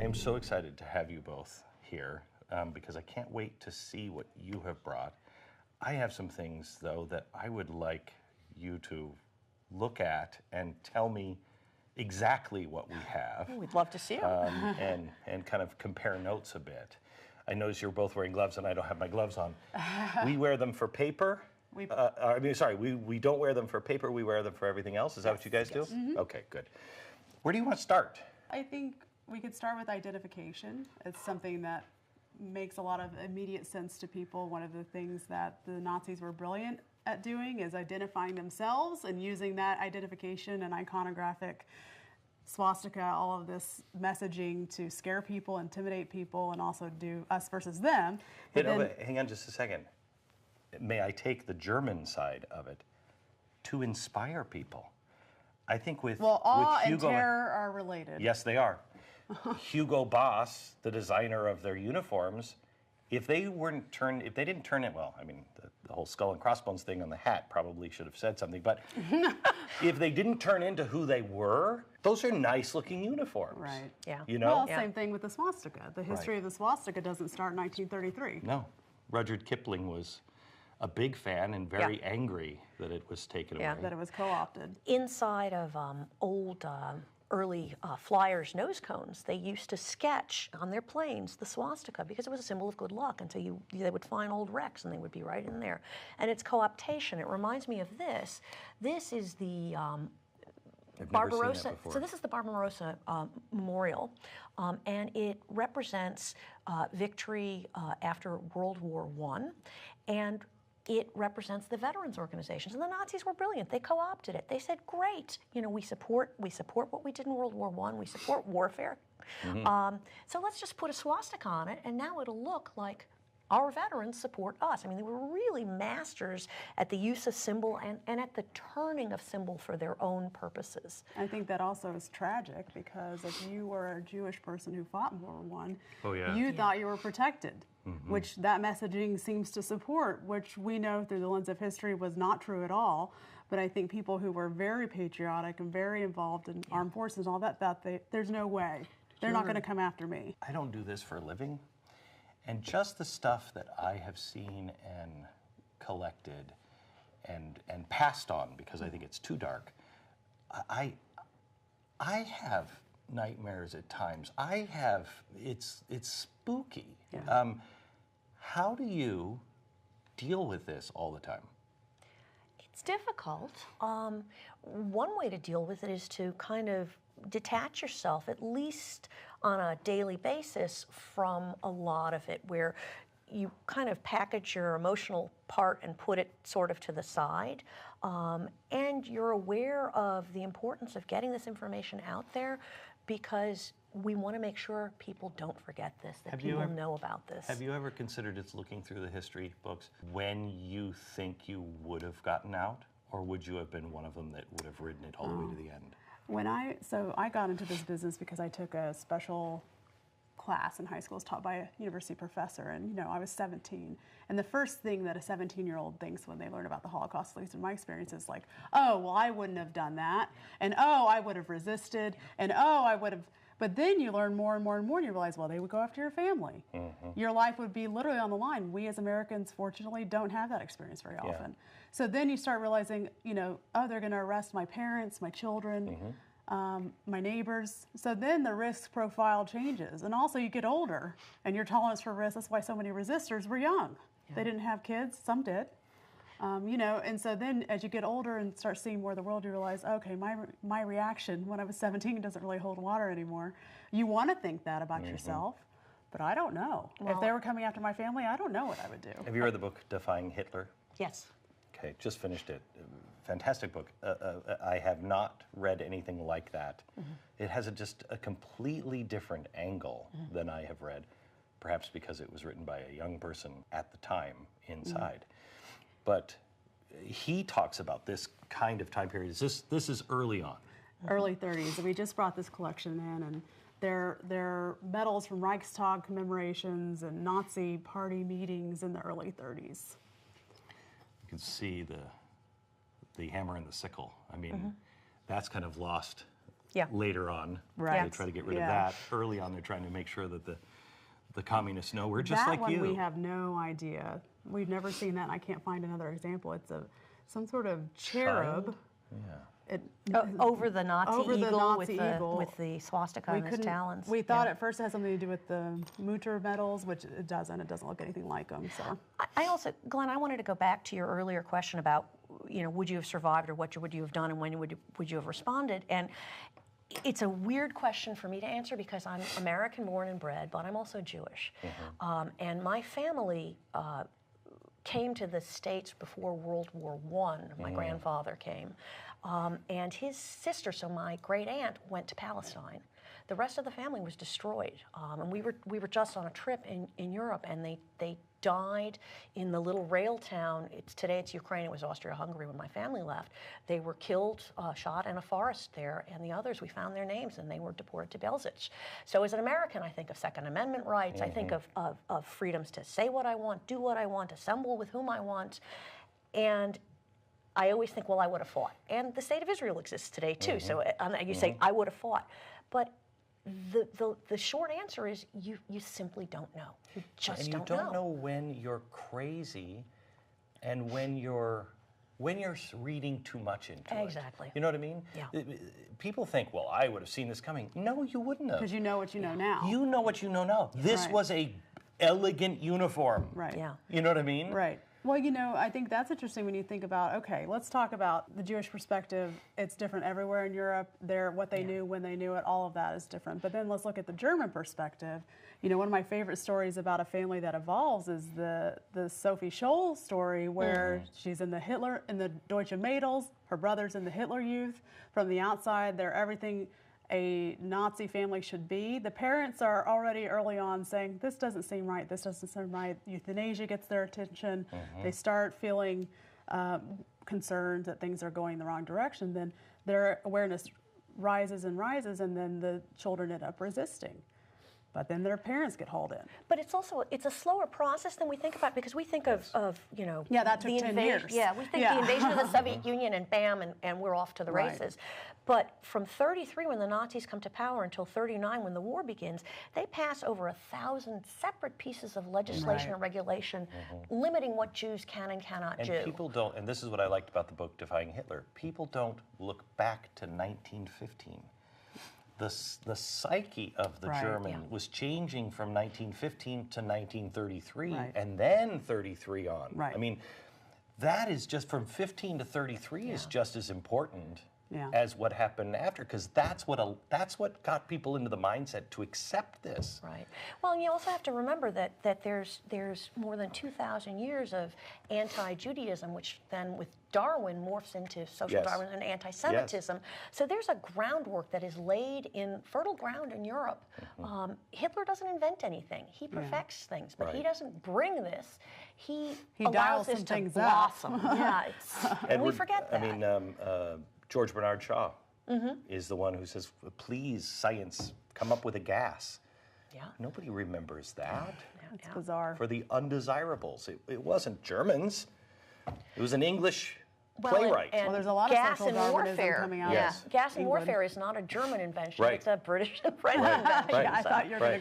am so excited to have you both here because I can't wait to see what you have brought. I have some things, though, that I would like you to look at and tell me exactly what we have. We'd love to see them. And kind of compare notes a bit. I notice you're both wearing gloves and I don't have my gloves on. We wear them for paper. We don't wear them for paper, we wear them for everything else. Is that what you guys do? Mm-hmm. Okay, good. Where do you want to start? I think we could start with identification. It's something that makes a lot of immediate sense to people. One of the things that the Nazis were brilliant at doing is identifying themselves and using that identification and iconographic swastika, all of this messaging to scare people, intimidate people, and also do us versus them. But hang on just a second. May I take the German side of it to inspire people? I think with awe with and terror are related. Yes, they are. Hugo Boss, the designer of their uniforms, if they didn't turn it, well, I mean, the whole skull and crossbones thing on the hat probably should have said something, but if they didn't turn into who they were, those are nice looking uniforms. Right. Yeah. You know? Well, same thing with the swastika. The history of the swastika doesn't start in 1933. No. Rudyard Kipling was a big fan and very angry that it was taken away. That it was co-opted. Inside of old early flyers' nose cones, they used to sketch on their planes the swastika because it was a symbol of good luck until they would find old wrecks and they would be right in there. And it's co-optation. It reminds me of this. This is the Barbarossa. So this is the Barbarossa Memorial, and it represents victory after World War I, and it represents the veterans organizations. And the Nazis were brilliant. They co-opted it. They said, great, we support what we did in World War I. We support warfare. Mm-hmm. So let's just put a swastika on it, and now it'll look like our veterans support us. I mean, they were really masters at the use of symbol and at the turning of symbol for their own purposes. I think that also is tragic because if you were a Jewish person who fought in World War I, you thought you were protected, which that messaging seems to support, which we know through the lens of history was not true at all. But I think people who were very patriotic and very involved in armed forces and all that, there's no way. They're not going to come after me. I don't do this for a living. And just the stuff that I have seen and collected and passed on because I think it's too dark, I have nightmares at times. It's spooky. Yeah. How do you deal with this all the time? It's difficult. One way to deal with it is to kind of detach yourself, at least on a daily basis, from a lot of it, where you kind of package your emotional part and put it sort of to the side. And you're aware of the importance of getting this information out there because we want to make sure people don't forget this, that people know about this. Have you ever considered it's looking through the history books when you think you would have gotten out? Or would you have been one of them that would have ridden it all the way to the end? So I got into this business because I took a special class in high school. It was taught by a university professor, and I was 17. And the first thing that a 17-year-old thinks when they learn about the Holocaust, at least in my experience, is like, oh, well, I wouldn't have done that, and oh, I would have resisted, and oh, I would have. But then you learn more and more and more, and you realize, well, they would go after your family. Mm-hmm. Your life would be literally on the line. We as Americans, fortunately, don't have that experience very often. So then you start realizing, oh, they're going to arrest my parents, my children, my neighbors. So then the risk profile changes. And also you get older, and your tolerance for risk, that's why so many resistors were young. Yeah. They didn't have kids, some did. And so then as you get older and start seeing more of the world, you realize, okay, my reaction when I was 17 doesn't really hold water anymore. You want to think that about yourself, but I don't know. Well, if they were coming after my family, I don't know what I would do. Have you read the book Defying Hitler? Yes. Okay, just finished it. Fantastic book. I have not read anything like that. It has just a completely different angle than I have read, perhaps because it was written by a young person at the time inside. But he talks about this kind of time period. This is early on. Early 30s. We just brought this collection in, and they're medals from Reichstag commemorations and Nazi party meetings in the early 30s. You can see the hammer and the sickle. I mean, that's kind of lost Yeah. later on. Right. They try to get rid of Yeah. that. Early on, they're trying to make sure that the communists know we're just that like one you. we have no idea. We've never seen that, and I can't find another example. It's some sort of cherub. Child? Yeah. Over the Nazi Over the eagle, Nazi eagle. with the swastika on his talons. We thought Yeah. at first it had something to do with the Mutter medals, which it doesn't. It doesn't look anything like them. So I also, Glenn, I wanted to go back to your earlier question about, would you have survived, or what would you have done, and when would you have responded? And it's a weird question for me to answer because I'm American born and bred, but I'm also Jewish. And my family came to the States before World War I. My grandfather came. And his sister, so my great aunt, went to Palestine. The rest of the family was destroyed. And we were just on a trip in Europe, and they died in the little rail town. Today it's Ukraine. It was Austria-Hungary when my family left. They were killed, shot in a forest there, and the others, we found their names, and they were deported to Belzec. So as an American, I think of Second Amendment rights. I think of freedoms to say what I want, do what I want, assemble with whom I want. And I always think, well, I would have fought. And the state of Israel exists today, too. So you say, I would have fought. But the short answer is you simply don't know. You just don't know. And you don't know when you're crazy and when you're reading too much into it. Exactly. You know what I mean? Yeah. People think, well, I would have seen this coming. No, you wouldn't have. because you know what you know now. You know what you know now. This Right. was a elegant uniform. Right. Yeah. You know what I mean? Right. Well, I think that's interesting when you think about, okay, let's talk about the Jewish perspective. It's different everywhere in Europe. What they knew, when they knew it, all of that is different. But then let's look at the German perspective. One of my favorite stories about a family that evolves is the Sophie Scholl story, where she's in the Deutsche Mädels, her brother's in the Hitler Youth. From the outside, they're everything a Nazi family should be. The parents are already early on saying, this doesn't seem right, this doesn't seem right. Euthanasia gets their attention. They start feeling concerned that things are going the wrong direction. Then their awareness rises and rises, and then the children end up resisting. But then their parents get hauled in. But it's a slower process than we think about, because we think of Yeah, that took the 10 invasion. years. Yeah, we think Yeah. the invasion of the Soviet Union, and bam, and we're off to the Right. races. But from 33, when the Nazis come to power, until 39, when the war begins, they pass over 1,000 separate pieces of legislation Right. and regulation limiting what Jews can and cannot And do. people don't, and this is what I liked about the book Defying Hitler, people don't look back to 1915. The psyche of the Right. German Yeah. was changing from 1915 to 1933, Right. and then 33 on. Right. I mean, that is just from 15 to 33 is just as important Yeah. as what happened after, because that's what got people into the mindset to accept this. Right. Well, and you also have to remember that there's more than 2,000 years of anti-Judaism, which then with Darwin morphs into social Yes. Darwin and anti-Semitism. So there's a groundwork that is laid in fertile ground in Europe. Hitler doesn't invent anything; he perfects things, but he Right. doesn't bring this. He dials allows this some to things up. blossom. Yeah, and we forget that. I mean, George Bernard Shaw is the one who says, please, science, come up with a gas. Yeah. Nobody remembers that. It's bizarre. For the undesirables. It wasn't Germans. It was an English Well, playwright. and Well, there's a lot of gas social and Darwinism warfare. coming out. Yes. Gas and England. warfare is not a German invention. Right. It's a British and French Right. invention. Right. Yeah, I so- thought you were going to Right. go